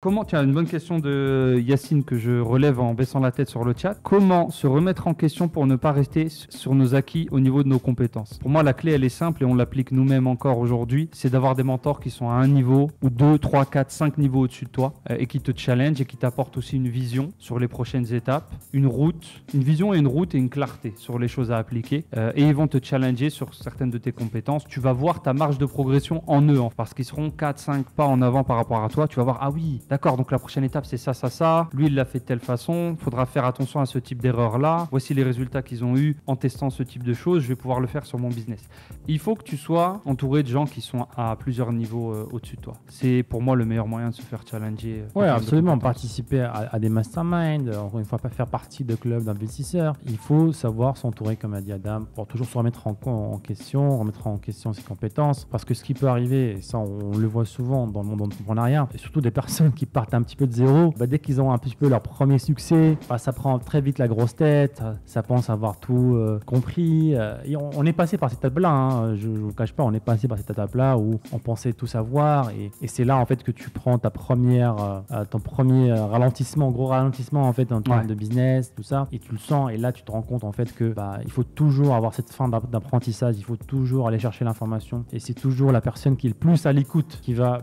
Comment, tiens, une bonne question de Yacine que je relève en baissant la tête sur le chat. Comment se remettre en question pour ne pas rester sur nos acquis au niveau de nos compétences? Pour moi, la clé, elle est simple et on l'applique nous-mêmes encore aujourd'hui. C'est d'avoir des mentors qui sont à un niveau ou 2, 3, 4, 5 niveaux au-dessus de toi et qui te challenge et qui t'apportent aussi une vision sur les prochaines étapes, une route, une vision et une route et une clarté sur les choses à appliquer. Et ils vont te challenger sur certaines de tes compétences. Tu vas voir ta marge de progression en eux parce qu'ils seront 4, 5 pas en avant par rapport à toi. Tu vas voir, ah oui, d'accord, donc la prochaine étape, c'est ça, ça, ça. Lui, il l'a fait de telle façon. Il faudra faire attention à ce type d'erreur-là. Voici les résultats qu'ils ont eus en testant ce type de choses. Je vais pouvoir le faire sur mon business. Il faut que tu sois entouré de gens qui sont à plusieurs niveaux au-dessus de toi. C'est pour moi le meilleur moyen de se faire challenger. Oui, absolument. Participer à des masterminds, encore une fois, pas faire partie de clubs d'investisseurs. Il faut savoir s'entourer, comme a dit Adam, pour toujours se remettre en question, remettre en question ses compétences. Parce que ce qui peut arriver, et ça on le voit souvent dans le monde entrepreneuriat, et surtout des personnes qui partent un petit peu de zéro, dès qu'ils ont un petit peu leur premier succès, ça prend très vite la grosse tête, ça pense avoir tout compris. Et on est passé par cette étape-là, hein, je ne vous cache pas, on est passé par cette étape-là où on pensait tout savoir et c'est là en fait que tu prends ton premier ralentissement, gros ralentissement en fait en termes de business, tout ça, et tu le sens et là tu te rends compte en fait que il faut toujours avoir cette fin d'apprentissage, il faut toujours aller chercher l'information et c'est toujours la personne qui est le plus à l'écoute qui va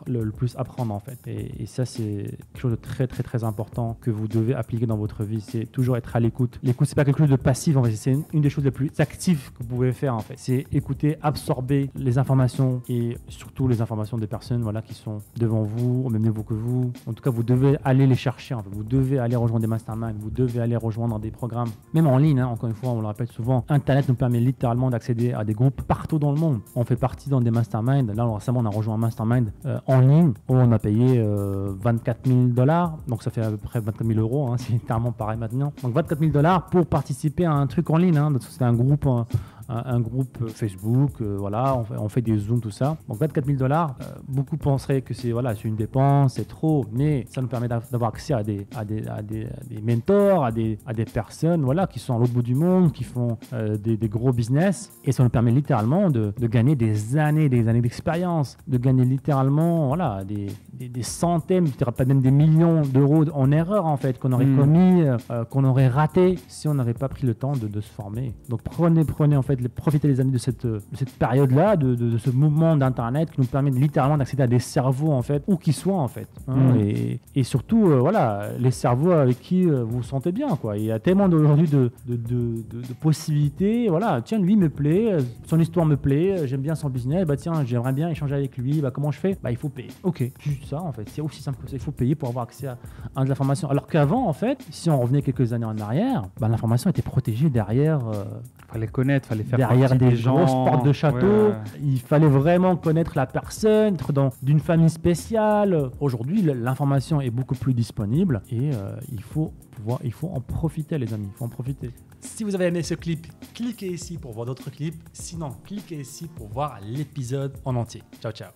le plus apprendre en fait et ça c'est quelque chose de très très très important que vous devez appliquer dans votre vie, c'est toujours être à l'écoute. L'écoute, c'est pas quelque chose de passif en fait, c'est une des choses les plus actives que vous pouvez faire en fait. C'est écouter, absorber les informations et surtout les informations des personnes qui sont devant vous, au même niveau que vous. En tout cas, vous devez aller les chercher en fait. Vous devez aller rejoindre des masterminds, vous devez aller rejoindre des programmes, même en ligne, hein, encore une fois, on le répète souvent. Internet nous permet littéralement d'accéder à des groupes partout dans le monde. On fait partie dans des masterminds. Là, récemment, on a rejoint un mastermind en ligne où on a payé 24 000 $, donc ça fait à peu près 24 000 €, hein, c'est littéralement pareil maintenant. Donc 24 000 $ pour participer à un truc en ligne, hein, c'est un groupe Facebook, on fait des zooms, tout ça. Donc 24 000 $, beaucoup penseraient que c'est une dépense, c'est trop, mais ça nous permet d'avoir accès à des mentors, à des personnes qui sont à l'autre bout du monde, qui font des gros business, et ça nous permet littéralement de gagner des années d'expérience, de gagner littéralement des centaines, peut-être pas même des millions d'euros en erreur en fait, qu'on aurait commis, qu'on aurait raté si on n'avait pas pris le temps de se former. Donc prenez en fait, profitez les amis de cette période-là, de ce mouvement d'internet qui nous permet littéralement d'accéder à des cerveaux en fait, où qu'ils soient en fait, hein, et surtout les cerveaux avec qui vous vous sentez bien quoi. Il y a tellement aujourd'hui de possibilités, tiens, lui me plaît, son histoire me plaît, j'aime bien son business, tiens, j'aimerais bien échanger avec lui, comment je fais? Il faut payer. Ok, juste ça en fait, c'est aussi simple que ça, il faut payer pour avoir accès à de l'information. Alors qu'avant en fait, si on revenait quelques années en arrière, l'information était protégée derrière fallait connaître, fallait faire derrière partie des gens, grosses portes de château. Il fallait vraiment connaître la personne, être d'une famille spéciale. Aujourd'hui, l'information est beaucoup plus disponible et il faut en profiter les amis, il faut en profiter. Si vous avez aimé ce clip, cliquez ici pour voir d'autres clips. Sinon, cliquez ici pour voir l'épisode en entier. Ciao, ciao.